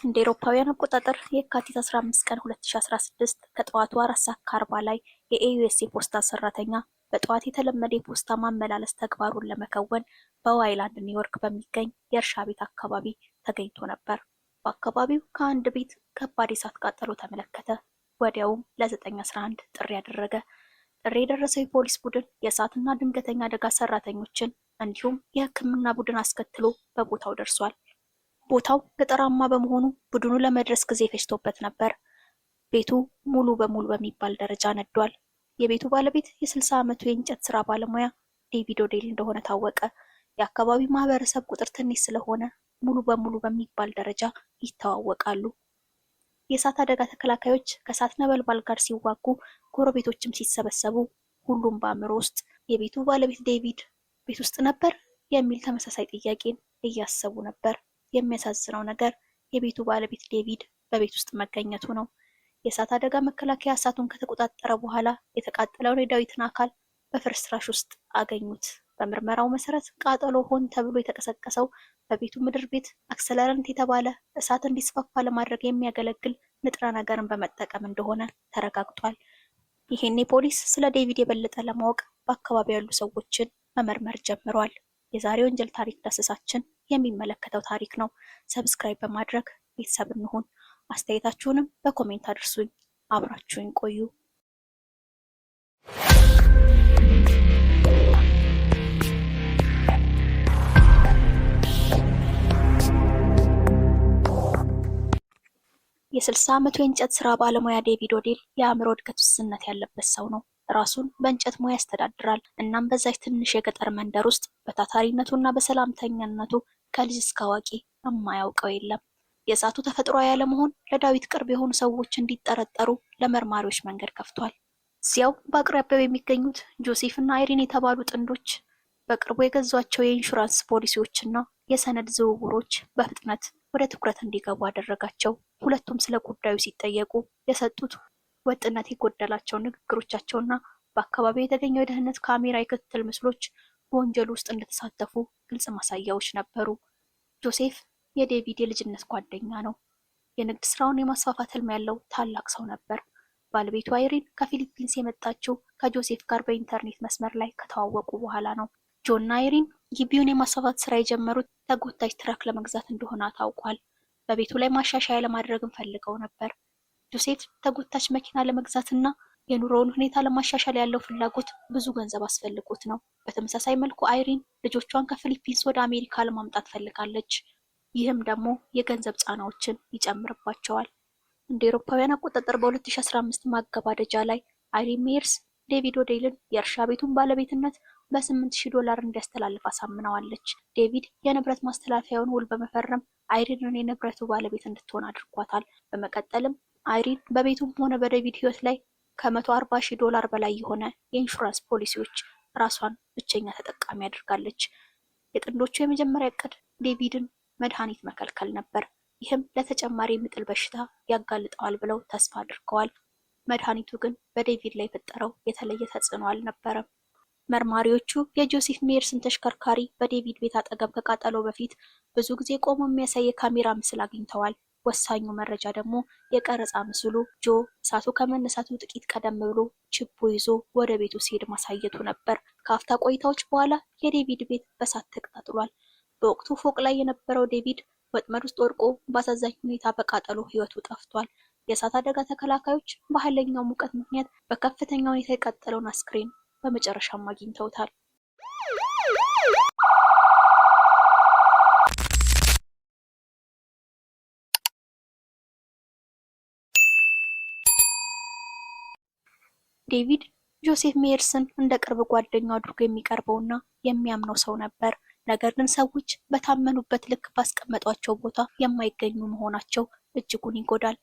እንደ አውሮፓውያን አቆጣጠር የካቲት 15 ቀን 2016 ከጠዋቱ 4:40 ላይ የዩኤስ ፖስታ ሰራተኛ በጠዋት የተለመደ የፖስታ ማመላለስ ተግባሩን ለመከወን በዋይላንድ ኒውዮርክ በሚገኝ የእርሻ ቤት አካባቢ ተገኝቶ ነበር። በአካባቢው ከአንድ ቤት ከባድ የእሳት ቃጠሎ ተመለከተ። ወዲያውም ለ911 ጥሪ ያደረገ። ጥሪ የደረሰው የፖሊስ ቡድን የእሳትና ድንገተኛ አደጋ ሰራተኞችን እንዲሁም የሕክምና ቡድን አስከትሎ በቦታው ደርሷል። ቦታው ገጠራማ በመሆኑ ቡድኑ ለመድረስ ጊዜ ፈጅቶበት ነበር። ቤቱ ሙሉ በሙሉ በሚባል ደረጃ ነዷል። የቤቱ ባለቤት የ60 ዓመቱ የእንጨት ስራ ባለሙያ ዴቪድ ኦዴል እንደሆነ ታወቀ። የአካባቢው ማህበረሰብ ቁጥር ትንሽ ስለሆነ ሙሉ በሙሉ በሚባል ደረጃ ይተዋወቃሉ። የእሳት አደጋ ተከላካዮች ከእሳት ነበልባል ጋር ሲዋጉ፣ ጎረቤቶችም ሲሰበሰቡ ሁሉም በአእምሮ ውስጥ የቤቱ ባለቤት ዴቪድ ቤት ውስጥ ነበር የሚል ተመሳሳይ ጥያቄን እያሰቡ ነበር። የሚያሳዝነው ነገር የቤቱ ባለቤት ዴቪድ በቤት ውስጥ መገኘቱ ነው። የእሳት አደጋ መከላከያ እሳቱን ከተቆጣጠረ በኋላ የተቃጠለውን የዳዊትን አካል በፍርስራሽ ውስጥ አገኙት። በምርመራው መሰረት ቃጠሎ ሆን ተብሎ የተቀሰቀሰው በቤቱ ምድር ቤት አክሰለረንት የተባለ እሳት እንዲስፋፋ ለማድረግ የሚያገለግል ንጥረ ነገርን በመጠቀም እንደሆነ ተረጋግጧል። ይሄኔ ፖሊስ ስለ ዴቪድ የበለጠ ለማወቅ በአካባቢው ያሉ ሰዎችን መመርመር ጀምሯል። የዛሬ ወንጀል ታሪክ ዳሰሳችን የሚመለከተው ታሪክ ነው። ሰብስክራይብ በማድረግ ቤተሰብ እንሁን። አስተያየታችሁንም በኮሜንት አድርሱኝ። አብራችሁኝ ቆዩ። የ60 ዓመቱ የእንጨት ስራ ባለሙያ ዴቪድ ኦዴል የአእምሮ እድገት ውስንነት ያለበት ሰው ነው። ራሱን በእንጨት ሙያ ያስተዳድራል። እናም በዛች ትንሽ የገጠር መንደር ውስጥ በታታሪነቱና በሰላምተኛነቱ ከልጅ እስከ አዋቂ የማያውቀው የለም። የእሳቱ ተፈጥሯዊ ያለመሆን ለዳዊት ቅርብ የሆኑ ሰዎች እንዲጠረጠሩ ለመርማሪዎች መንገድ ከፍቷል። እዚያው በአቅራቢያው የሚገኙት ጆሴፍ እና አይሪን የተባሉ ጥንዶች በቅርቡ የገዟቸው የኢንሹራንስ ፖሊሲዎችና የሰነድ ዝውውሮች በፍጥነት ወደ ትኩረት እንዲገቡ አደረጋቸው። ሁለቱም ስለ ጉዳዩ ሲጠየቁ የሰጡት ወጥነት የጎደላቸው ንግግሮቻቸውና በአካባቢው የተገኘው የደህንነት ካሜራ የክትትል ምስሎች በወንጀሉ ውስጥ እንደተሳተፉ ግልጽ ማሳያዎች ነበሩ። ጆሴፍ የዴቪድ የልጅነት ጓደኛ ነው። የንግድ ስራውን የማስፋፋት ህልም ያለው ታላቅ ሰው ነበር። ባለቤቱ አይሪን ከፊሊፒንስ የመጣችው ከጆሴፍ ጋር በኢንተርኔት መስመር ላይ ከተዋወቁ በኋላ ነው። ጆን እና አይሪን ግቢውን የማስፋፋት ስራ የጀመሩት ተጎታች ትራክ ለመግዛት እንደሆነ ታውቋል። በቤቱ ላይ ማሻሻያ ለማድረግም ፈልገው ነበር። ጆሴፍ ተጎታች መኪና ለመግዛትና የኑሮውን ሁኔታ ለማሻሻል ያለው ፍላጎት ብዙ ገንዘብ አስፈልጎት ነው። በተመሳሳይ መልኩ አይሪን ልጆቿን ከፊሊፒንስ ወደ አሜሪካ ለማምጣት ፈልጋለች። ይህም ደግሞ የገንዘብ ጫናዎችን ይጨምርባቸዋል። እንደ አውሮፓውያን አቆጣጠር በ2015 ማገባደጃ ላይ አይሪን ሜየርስ ዴቪድ ኦዴልን የእርሻ ቤቱን ባለቤትነት በ$8,000 እንዲያስተላልፍ አሳምነዋለች። ዴቪድ የንብረት ማስተላለፊያውን ውል በመፈረም አይሪንን የንብረቱ ባለቤት እንድትሆን አድርጓታል። በመቀጠልም አይሪን በቤቱም ሆነ በዴቪድ ህይወት ላይ $140,000 በላይ የሆነ የኢንሹራንስ ፖሊሲዎች ራሷን ብቸኛ ተጠቃሚ አድርጋለች። የጥንዶቹ የመጀመሪያ እቅድ ዴቪድን መድኃኒት መከልከል ነበር። ይህም ለተጨማሪ የምጥል በሽታ ያጋልጠዋል ብለው ተስፋ አድርገዋል። መድኃኒቱ ግን በዴቪድ ላይ የፈጠረው የተለየ ተጽዕኖ አልነበረም። መርማሪዎቹ የጆሴፍ ሜየርስን ተሽከርካሪ በዴቪድ ቤት አጠገብ ከቃጠሎ በፊት ብዙ ጊዜ ቆሞ የሚያሳይ የካሜራ ምስል አግኝተዋል። ወሳኙ መረጃ ደግሞ የቀረጻ ምስሉ ጆ እሳቱ ከመነሳቱ ጥቂት ቀደም ብሎ ችቦ ይዞ ወደ ቤቱ ሲሄድ ማሳየቱ ነበር። ከአፍታ ቆይታዎች በኋላ የዴቪድ ቤት በእሳት ተቀጣጥሏል። በወቅቱ ፎቅ ላይ የነበረው ዴቪድ ወጥመድ ውስጥ ወድቆ በአሳዛኝ ሁኔታ በቃጠሎ ህይወቱ ጠፍቷል። የእሳት አደጋ ተከላካዮች በኃይለኛው ሙቀት ምክንያት በከፍተኛ ሁኔታ የቃጠለውን አስክሬን በመጨረሻም አግኝተውታል። ዴቪድ ጆሴፍ ሜየርስን እንደ ቅርብ ጓደኛው አድርጎ የሚቀርበውና የሚያምነው ሰው ነበር። ነገር ግን ሰዎች በታመኑበት ልክ ባስቀመጧቸው ቦታ የማይገኙ መሆናቸው እጅጉን ይጎዳል።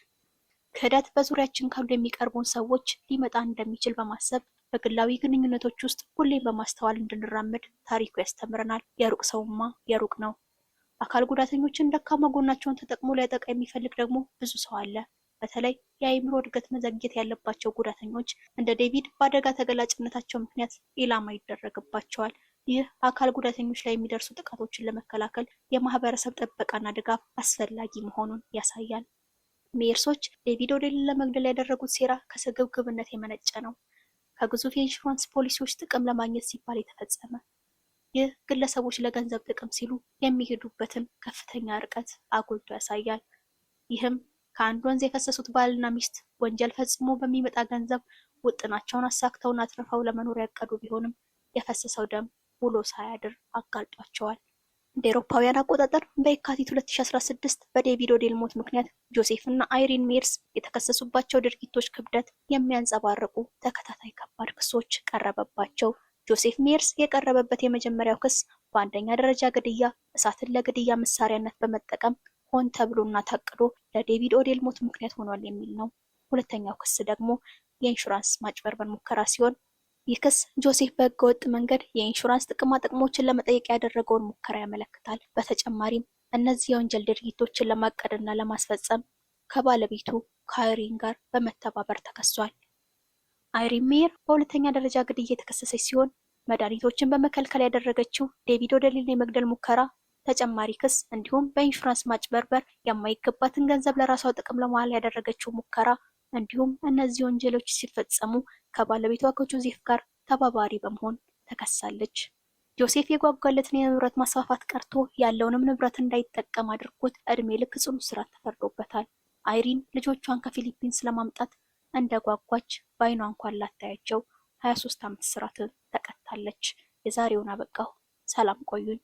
ክህደት በዙሪያችን ካሉ የሚቀርቡን ሰዎች ሊመጣ እንደሚችል በማሰብ በግላዊ ግንኙነቶች ውስጥ ሁሌም በማስተዋል እንድንራመድ ታሪኩ ያስተምረናል። የሩቅ ሰውማ የሩቅ ነው። አካል ጉዳተኞችን ደካማ ጎናቸውን ተጠቅሞ ሊያጠቃ የሚፈልግ ደግሞ ብዙ ሰው አለ። በተለይ የአእምሮ እድገት መዘግየት ያለባቸው ጉዳተኞች እንደ ዴቪድ በአደጋ ተገላጭነታቸው ምክንያት ኢላማ ይደረግባቸዋል። ይህ አካል ጉዳተኞች ላይ የሚደርሱ ጥቃቶችን ለመከላከል የማህበረሰብ ጥበቃና ድጋፍ አስፈላጊ መሆኑን ያሳያል። ሜየርሶች ዴቪድ ኦ'ዴልን ለመግደል ያደረጉት ሴራ ከስግብግብነት የመነጨ ነው። ከግዙፍ የኢንሹራንስ ፖሊሲዎች ጥቅም ለማግኘት ሲባል የተፈጸመ። ይህ ግለሰቦች ለገንዘብ ጥቅም ሲሉ የሚሄዱበትን ከፍተኛ ርቀት አጉልቶ ያሳያል። ይህም ከአንድ ወንዝ የፈሰሱት ባልና ሚስት ወንጀል ፈጽሞ በሚመጣ ገንዘብ ውጥናቸውን አሳክተውና አትርፈው ለመኖር ያቀዱ ቢሆንም የፈሰሰው ደም ውሎ ሳያድር አጋልጧቸዋል። እንደ አውሮፓውያን አቆጣጠር በየካቲት 2016 በዴቪድ ኦ'ዴል ሞት ምክንያት ጆሴፍ እና አይሪን ሜየርስ የተከሰሱባቸው ድርጊቶች ክብደት የሚያንጸባርቁ ተከታታይ ከባድ ክሶች ቀረበባቸው። ጆሴፍ ሜየርስ የቀረበበት የመጀመሪያው ክስ በአንደኛ ደረጃ ግድያ፣ እሳትን ለግድያ መሳሪያነት በመጠቀም ሆን ተብሎና ታቅዶ ለዴቪድ ኦ'ዴል ሞት ምክንያት ሆኗል የሚል ነው። ሁለተኛው ክስ ደግሞ የኢንሹራንስ ማጭበርበር ሙከራ ሲሆን ይህ ክስ ጆሴፍ በህገወጥ መንገድ የኢንሹራንስ ጥቅማ ጥቅሞችን ለመጠየቅ ያደረገውን ሙከራ ያመለክታል። በተጨማሪም እነዚህ የወንጀል ድርጊቶችን ለማቀድና ለማስፈጸም ከባለቤቱ ከአይሪን ጋር በመተባበር ተከሷል። አይሪን ሜየር በሁለተኛ ደረጃ ግድያ የተከሰሰች ሲሆን መድኃኒቶችን በመከልከል ያደረገችው ዴቪድ ኦ'ዴልን የመግደል ሙከራ፣ ተጨማሪ ክስ እንዲሁም በኢንሹራንስ ማጭበርበር የማይገባትን ገንዘብ ለራሷ ጥቅም ለማዋል ያደረገችው ሙከራ እንዲሁም እነዚህ ወንጀሎች ሲፈጸሙ ከባለቤቷ ከጆሴፍ ጋር ተባባሪ በመሆን ተከሳለች። ጆሴፍ የጓጓለትን የንብረት ማስፋፋት ቀርቶ ያለውንም ንብረት እንዳይጠቀም አድርጎት እድሜ ልክ ጽኑ እስራት ተፈርዶበታል። አይሪን ልጆቿን ከፊሊፒንስ ለማምጣት እንደጓጓች በአይኗ እንኳን ላታያቸው 23 ዓመት እስራት ተቀጣለች። የዛሬውን አበቃሁ። ሰላም ቆዩኝ።